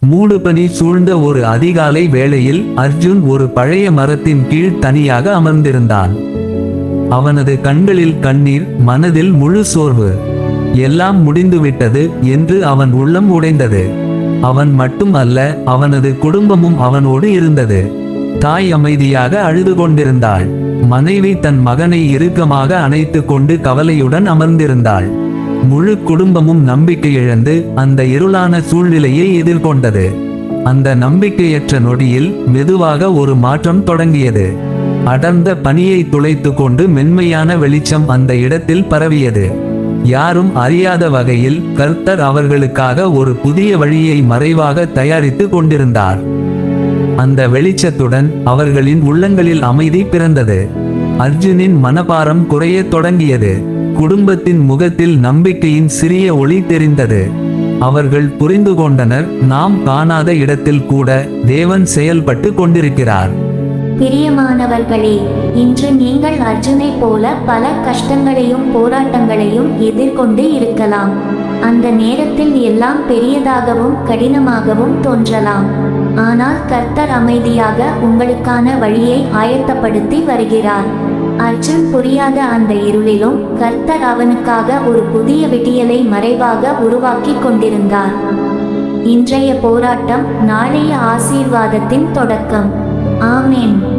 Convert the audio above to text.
மூடுபனி சூழ்ந்த ஒரு அதிகாலை வேளையில் அர்ஜுன் ஒரு பழைய மரத்தின் கீழ் தனியாக அமர்ந்திருந்தான். அவனது கண்களில் கண்ணீர், மனதில் முழு சோர்வு. எல்லாம் முடிந்துவிட்டது என்று அவன் உள்ளம் உடைந்தது. அவன் மட்டும் அல்ல, அவனது குடும்பமும் அவனோடு இருந்தது. தாய் அமைதியாக அழுது கொண்டிருந்தாள். மனைவி தன் மகனை இறுக்கமாக அணைத்து கொண்டு கவலையுடன் அமர்ந்திருந்தாள். முழு குடும்பமும் நம்பிக்கை இழந்து அந்த இருளான சூழ்நிலையை எதிர்கொண்டது. அந்த நம்பிக்கையற்ற நொடியில் மெதுவாக ஒரு மாற்றம் தொடங்கியது. அடர்ந்த பனியை துளைத்து கொண்டு மென்மையான வெளிச்சம் அந்த இடத்தில் பரவியது. யாரும் அறியாத வகையில் கர்த்தர் அவர்களுக்காக ஒரு புதிய வழியை மறைவாக தயாரித்து கொண்டிருந்தார். அந்த வெளிச்சத்துடன் அவர்களின் உள்ளங்களில் அமைதி பிறந்தது. அர்ஜுனின் மனபாரம் குறையத் தொடங்கியது. குடும்பத்தின் முகத்தில் நம்பிக்கையின் சிறிய ஒளி தெரிந்தது. அவர்கள் புரிந்து கொண்டனர், நாம் காணாத இடத்தில் கூட தேவன் செயல்பட்டு கொண்டிருக்கிறார். பிரியமானவர்களே, இன்று நீங்கள் அர்ஜுனை போல பல கஷ்டங்களையும் போராட்டங்களையும் எதிர்கொண்டு இருக்கலாம். அந்த நேரத்தில் எல்லாம் பெரியதாகவும் கடினமாகவும் தோன்றலாம். ஆனால் கர்த்தர் அமைதியாக உங்களுக்கான வழியை ஆயத்தப்படுத்தி வருகிறார். அர்ஜுன் புரியாத அந்த இருளிலும் கர்த்தர் அவனுக்காக ஒரு புதிய விடியலை மறைவாக உருவாக்கி கொண்டிருந்தார். இன்றைய போராட்டம் நாளைய ஆசீர்வாதத்தின் தொடக்கம். ஆமென்.